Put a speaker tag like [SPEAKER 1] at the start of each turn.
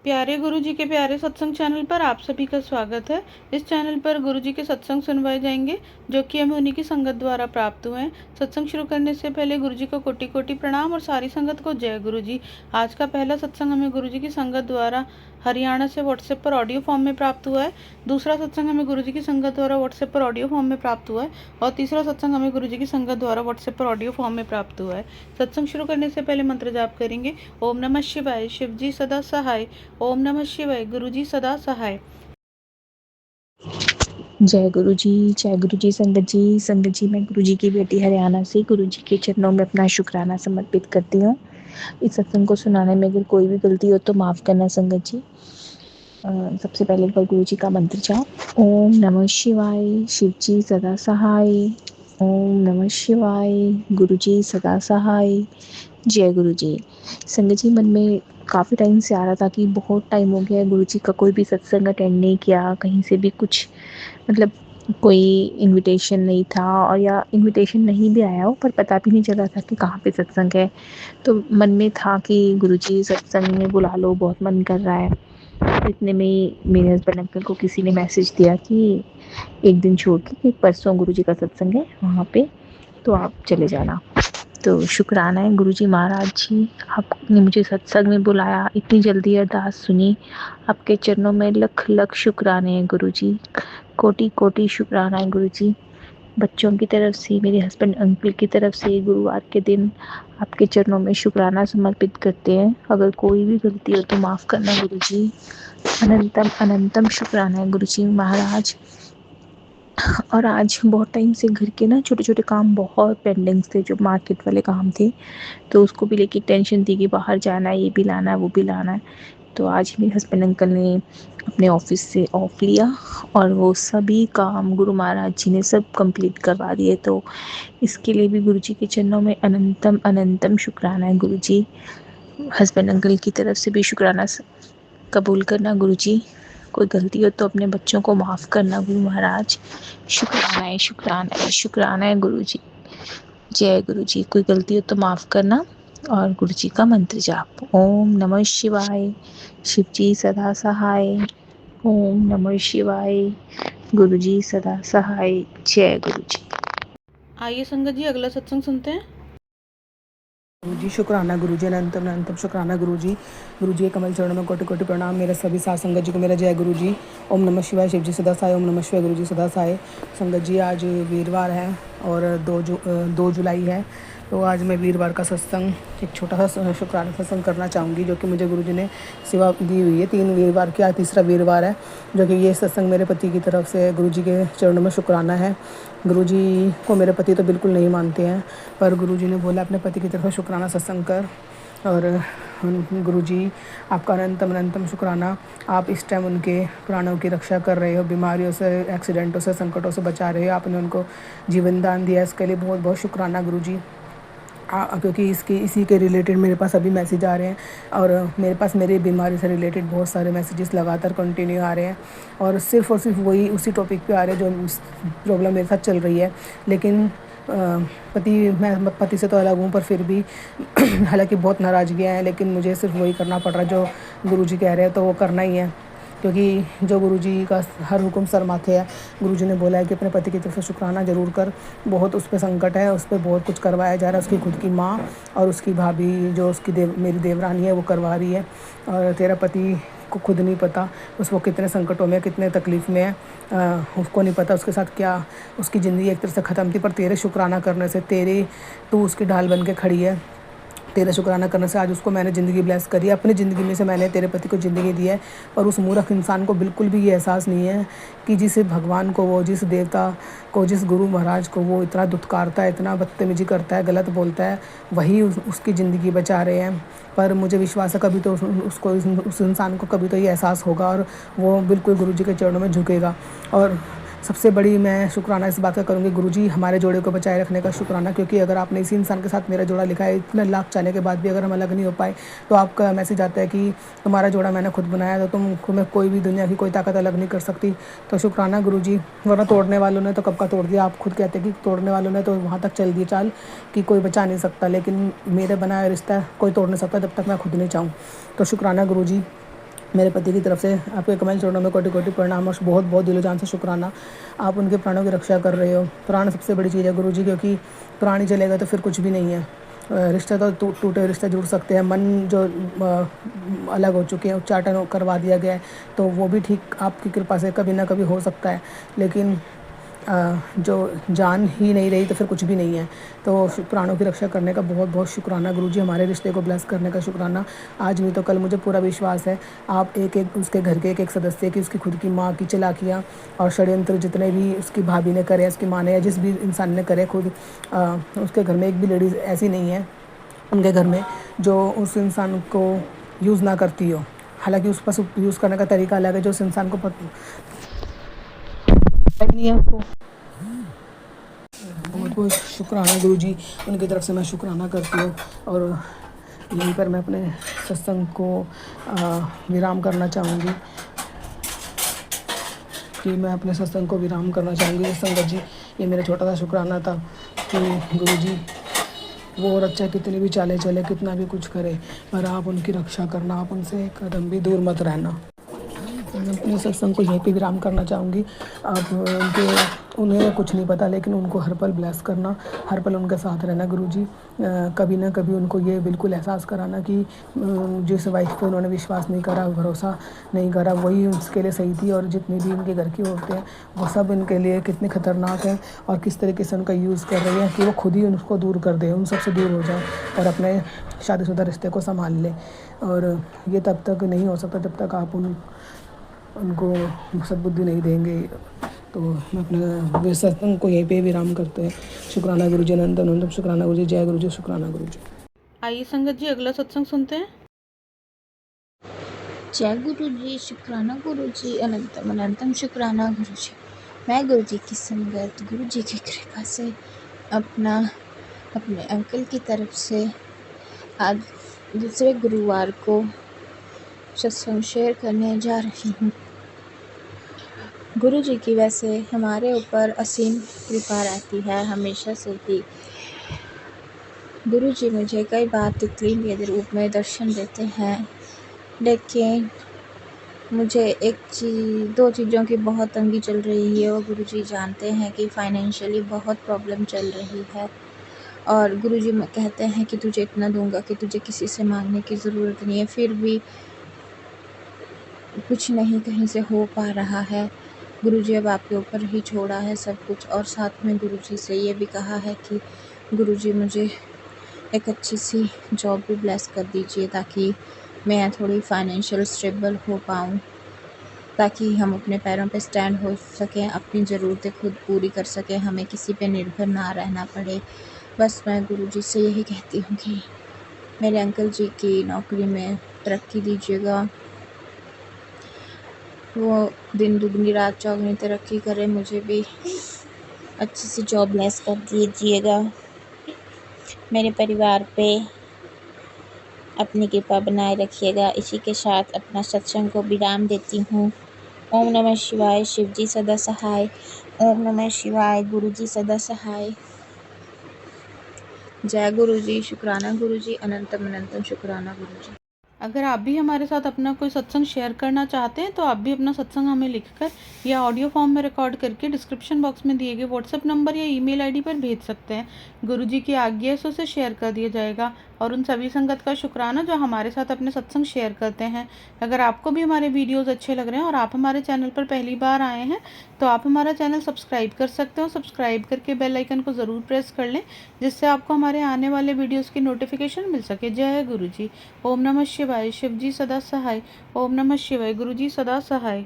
[SPEAKER 1] प्यारे गुरुजी के प्यारे सत्संग चैनल पर आप सभी का स्वागत है। इस चैनल पर गुरुजी के सत्संग सुनवाए जाएंगे जो कि हमें उन्हीं की संगत द्वारा प्राप्त हुए हैं। सत्संग शुरू करने से पहले गुरुजी को कोटि कोटि प्रणाम और सारी संगत को जय गुरुजी। आज का पहला सत्संग हमें गुरुजी की संगत द्वारा हरियाणा से व्हाट्सएप पर ऑडियो फॉर्म में प्राप्त हुआ है। दूसरा सत्संग हमें गुरुजी की संगत द्वारा व्हाट्सएप पर ऑडियो फॉर्म में प्राप्त हुआ है और तीसरा सत्संग हमें गुरुजी की संगत द्वारा व्हाट्सएप पर ऑडियो फॉर्म में प्राप्त हुआ है। सत्संग शुरू करने से पहले मंत्र जाप करेंगे। ओम नमः शिवाय, शिव जी सदा सहाय। ओम नमः शिवाय, गुरुजी सदा सहाय।
[SPEAKER 2] जय गुरु जी संगत जी मैं गुरु जी की बेटी हरियाणा से गुरु जी के चरणों में अपना शुक्राना समर्पित करती हूँ। इस सत्संग को सुनाने में अगर कोई भी गलती हो तो माफ़ करना संगत जी। सबसे पहले एक बार गुरु जी का मंत्र जाप। ओम नमः शिवाय, शिव जी सदा सहाय। ओम नमः शिवाय, गुरु जी सदा सहाय। जय गुरु जी। संगत जी, मन में काफ़ी टाइम से आ रहा था कि बहुत टाइम हो गया है गुरु जी का कोई भी सत्संग अटेंड नहीं किया, कहीं से भी कुछ मतलब कोई इनविटेशन नहीं था, और या इनविटेशन नहीं भी आया हो पर पता भी नहीं चला था कि कहाँ पे सत्संग है। तो मन में था कि गुरुजी सत्संग में बुला लो, बहुत मन कर रहा है। इतने में ही मेरे हस्बैंड अंकल को किसी ने मैसेज दिया कि एक दिन छोड़ के कि परसों गुरुजी का सत्संग है वहाँ पे, तो आप चले जाना। तो शुक्राना है गुरुजी महाराज जी, आपने मुझे सत्संग में बुलाया, इतनी जल्दी अरदास सुनी। आपके चरणों में लख लख शुक्राने हैं गुरुजी, कोटि कोटि शुक्राना है गुरुजी। बच्चों की तरफ से, मेरे हस्बैंड अंकल की तरफ से गुरुवार के दिन आपके चरणों में शुक्राना समर्पित करते हैं। अगर कोई भी गलती हो तो माफ़ करना गुरुजी। अनंतम अनंतम शुक्राना है गुरुजी महाराज। और आज बहुत टाइम से घर के ना छोटे छोटे काम बहुत पेंडिंग्स थे, जो मार्केट वाले काम थे, तो उसको भी लेके टेंशन थी कि बाहर जाना है, ये भी लाना है, वो भी लाना है। तो आज मेरे हस्बैंड अंकल ने अपने ऑफिस से ऑफ लिया और वो सभी काम गुरु महाराज जी ने सब कंप्लीट करवा दिए। तो इसके लिए भी गुरु जी के चरणों में अनंतम अनंतम शुक्राना है गुरु जी। हस्बैंड अंकल की तरफ से भी शुक्राना कबूल करना गुरु जी। कोई गलती हो तो अपने बच्चों को माफ़ करना गुरु महाराज। शुक्राना है, शुक्राना है, शुक्राना है गुरु जी। जय गुरु जी। कोई गलती हो तो माफ़ करना। और गुरु जी का मंत्र जाप। ओम नमः शिवाय, शिव जी सदा सहाय। ओम नमः शिवाय, गुरु जी सदा सहाय। जय गुरु जी।
[SPEAKER 1] आइए संगत जी अगला सत्संग सुनते हैं।
[SPEAKER 3] गुरुजी शुक्राना गुरुजी, अनंतम अनंतम शुक्राना गुरुजी। गुरुजी के कमल चरणों में कोटि कोटि प्रणाम। मेरे सभी साथ संगत जी को मेरा जय गुरुजी। ओम नमः शिवाय, शिव जी सदा सहाय। ओम नमः शिवाय, गुरुजी सदा सहाय। संगत जी आज वीरवार है और 2 जुलाई है, तो आज मैं वीरवार का सत्संग, एक छोटा सा शुक्राना सत्संग करना चाहूँगी, जो कि मुझे गुरुजी ने सेवा दी हुई है। 3 वीरवार की आज तीसरा वीरवार है, जो कि ये सत्संग मेरे पति की तरफ से गुरुजी के चरणों में शुक्राना है। गुरुजी को मेरे पति तो बिल्कुल नहीं मानते हैं, पर गुरुजी ने बोला अपने पति की तरफ शुक्राना सत्संग कर। और गुरुजी आपका अनंतम अनंतम शुक्राना। आप इस टाइम उनके प्राणों की रक्षा कर रहे हो, बीमारियों से, एक्सीडेंटों से, संकटों से बचा रहे हो। आपने उनको जीवन दान दिया, इसके लिए बहुत बहुत शुक्राना गुरुजी। क्योंकि इसी के रिलेटेड मेरे पास अभी मैसेज आ रहे हैं, और मेरे पास मेरी बीमारी से रिलेटेड बहुत सारे मैसेजेस लगातार कंटिन्यू आ रहे हैं, और सिर्फ वही उसी टॉपिक पे आ रहे हैं जो प्रॉब्लम मेरे साथ चल रही है। लेकिन मैं पति से तो अलग हूँ, पर फिर भी हालांकि बहुत नाराज़गियाँ हैं, लेकिन मुझे सिर्फ वही करना पड़ रहा है जो गुरुजी कह रहे हैं, तो वो करना ही है, क्योंकि जो गुरुजी का हर हुक्म सर माथे है। गुरुजी ने बोला है कि अपने पति की तरफ से शुक्राना ज़रूर कर। बहुत उस पर संकट है, उस पर बहुत कुछ करवाया जा रहा है। उसकी खुद की माँ और उसकी भाभी, जो उसकी मेरी देवरानी है, वो करवा रही है, और तेरा पति को खुद नहीं पता उसको कितने संकटों में, कितने तकलीफ़ में है। उसको नहीं पता उसके साथ क्या, उसकी ज़िंदगी एक तरह से ख़त्म थी, पर तेरे शुक्राना करने से, तू उसकी ढाल बन के खड़ी है। तेरा शुक्राना करने से आज उसको मैंने ज़िंदगी ब्लेस करी है। अपनी ज़िंदगी में से मैंने तेरे पति को ज़िंदगी दी है, और उस मूर्ख इंसान को बिल्कुल भी ये एहसास नहीं है कि जिस भगवान को, वो जिस देवता को, जिस गुरु महाराज को वो इतना दुत्कारता है, इतना बदतमीजी करता है, गलत बोलता है, वही उसकी ज़िंदगी बचा रहे हैं। पर मुझे विश्वास है कभी तो उसको, उस इंसान को कभी तो ये एहसास होगा, और वो बिल्कुल गुरुजी के चरणों में झुकेगा। और सबसे बड़ी मैं शुक्राना इस बात का करूँगी, गुरुजी हमारे जोड़े को बचाए रखने का शुक्राना, क्योंकि अगर आपने इसी इंसान के साथ मेरा जोड़ा लिखा है, इतने लाख चाहने के बाद भी अगर हम अलग नहीं हो पाए, तो आपका मैसेज आता है कि तुम्हारा जोड़ा मैंने खुद बनाया, तो तुम्हें कोई भी दुनिया की कोई ताकत अलग नहीं कर सकती। तो शुक्राना गुरुजी, वरना तोड़ने वालों ने तो कब का तोड़ दिया। आप खुद कहते हैं कि तोड़ने वालों ने तो वहाँ तक चल दी चाल कि कोई बचा नहीं सकता, लेकिन मेरे बनाया रिश्ता कोई तोड़ नहीं सकता जब तक मैं खुद नहीं चाहूँ। तो शुक्राना गुरुजी। मेरे पति की तरफ से आपके कमल चरणों में कोटि कोटि प्रणाम और बहुत बहुत दिलो जान से शुक्राना। आप उनके प्राणों की रक्षा कर रहे हो। प्राण सबसे बड़ी चीज़ है गुरुजी, क्योंकि प्राण ही चलेगा तो फिर कुछ भी नहीं है। रिश्ते तो टूटे रिश्ते जुड़ सकते हैं, मन जो अलग हो चुके हैं उच्चाटन करवा दिया गया है तो वो भी ठीक आपकी कृपा से कभी ना कभी हो सकता है, लेकिन जो जान ही नहीं रही तो फिर कुछ भी नहीं है। तो प्राणों की रक्षा करने का बहुत बहुत शुक्राना गुरुजी, हमारे रिश्ते को ब्लेस करने का शुक्राना। आज नहीं तो कल मुझे पूरा विश्वास है आप एक एक उसके घर के एक एक सदस्य की, उसकी खुद की माँ की चालाकियाँ और षड्यंत्र जितने भी उसकी भाभी ने करे, उसकी माँ ने, या जिस भी इंसान ने करे, खुद उसके घर में एक भी लेडीज़ ऐसी नहीं है उनके घर में जो उस इंसान को यूज़ ना करती हो। हालांकि उस पर यूज़ करने का तरीका अलग है, जो उस इंसान को पता नहीं है उसको। बहुत बहुत शुक्राना गुरुजी, उनकी तरफ से मैं शुक्राना करती हूँ। और यहीं पर मैं अपने सत्संग को विराम करना चाहूँगी कि मैं अपने सत्संग को विराम करना चाहूँगी। संगत जी, ये मेरा छोटा सा शुक्राना था कि गुरुजी वो और अच्छा कितनी भी चाले चले, कितना भी कुछ करे, पर आप उनकी रक्षा करना, आप उनसे एक कदम भी दूर मत रहना। मैं अपने सत्संग को यहीं पे विराम करना चाहूँगी। आप उन्हें कुछ नहीं पता, लेकिन उनको हर पल ब्लेस करना, हर पल उनके साथ रहना गुरुजी। कभी ना कभी उनको ये बिल्कुल एहसास कराना कि जिस वाइफ पे उन्होंने विश्वास नहीं करा, भरोसा नहीं करा, वही उसके लिए सही थी। और जितनी भी इनके घर की औरतें हैं वो सब इनके लिए कितने ख़तरनाक हैं और किस तरीके से उनका यूज़ कर रही हैं कि वो खुद ही उनको दूर कर दे, उन सबसे दूर हो जाए और अपने शादीशुदा रिश्ते को संभाल लें। और ये तब तक नहीं हो सकता जब तक आप उनको सद्बुद्धि नहीं देंगे। तो मैं अपने सत्संग को यहीं पे विराम करते हैं। शुक्राना गुरुजी, अनंत अनंत शुक्राना गुरुजी, जय गुरुजी, शुक्राना गुरुजी।
[SPEAKER 1] आइए संगत जी अगला सत्संग सुनते हैं।
[SPEAKER 4] जय गुरु जी, शुक्राना गुरु जी, अनंतम अनंतम शुक्राना गुरु जी। मैं गुरु जी की संगत, गुरु जी की कृपा से अपने अंकल की तरफ से आज दूसरे गुरुवार को सत्संग शेयर करने जा रही हूँ। गुरु जी की वैसे हमारे ऊपर असीम कृपा रहती है हमेशा से ही। गुरु जी मुझे कई बार तितली के रूप में दर्शन देते हैं, लेकिन मुझे दो चीज़ों की बहुत तंगी चल रही है। और गुरुजी जानते हैं कि फाइनेंशियली बहुत प्रॉब्लम चल रही है। और गुरुजी कहते हैं कि तुझे इतना दूंगा कि तुझे किसी से मांगने की ज़रूरत नहीं है, फिर भी कुछ नहीं कहीं से हो पा रहा है। गुरुजी अब आपके ऊपर ही छोड़ा है सब कुछ। और साथ में गुरुजी से ये भी कहा है कि गुरुजी मुझे एक अच्छी सी जॉब भी ब्लेस कर दीजिए, ताकि मैं थोड़ी फाइनेंशियल स्टेबल हो पाऊँ, ताकि हम अपने पैरों पे स्टैंड हो सकें, अपनी ज़रूरतें खुद पूरी कर सकें, हमें किसी पे निर्भर ना रहना पड़े। बस मैं गुरुजी से यही कहती हूँ कि मेरे अंकल जी की नौकरी में तरक्की दीजिएगा, वो दिन दुगनी रात चौगनी तरक्की करे, मुझे भी अच्छी सी जॉब ब्लेस कर दीजिएगा, मेरे परिवार पे अपनी कृपा बनाए रखिएगा। इसी के साथ अपना सत्संग को विराम देती हूँ। ओम नमः शिवाय, शिव जी सदा सहाय। ओम नमः शिवाय, गुरु जी सदा सहाय। जय गुरु जी, शुक्राना गुरु जी, अनंतम अनंतम शुक्राना गुरु जी।
[SPEAKER 1] अगर आप भी हमारे साथ अपना कोई सत्संग शेयर करना चाहते हैं तो आप भी अपना सत्संग हमें लिखकर या ऑडियो फॉर्म में रिकॉर्ड करके डिस्क्रिप्शन बॉक्स में दिए गए व्हाट्सएप नंबर या ईमेल आईडी पर भेज सकते हैं। गुरुजी की आज्ञा से उसे शेयर कर दिया जाएगा। और उन सभी संगत का शुक्राना जो हमारे साथ अपने सत्संग शेयर करते हैं। अगर आपको भी हमारे वीडियोस अच्छे लग रहे हैं और आप हमारे चैनल पर पहली बार आए हैं तो आप हमारा चैनल सब्सक्राइब कर सकते हो। सब्सक्राइब करके बेल आइकन को ज़रूर प्रेस कर लें, जिससे आपको हमारे आने वाले वीडियोस की नोटिफिकेशन मिल सके। जय गुरुजी। ओम नमः शिवाय, शिव जी सदा सहाय। ओम नमः शिवाय, गुरुजी सदा सहाय।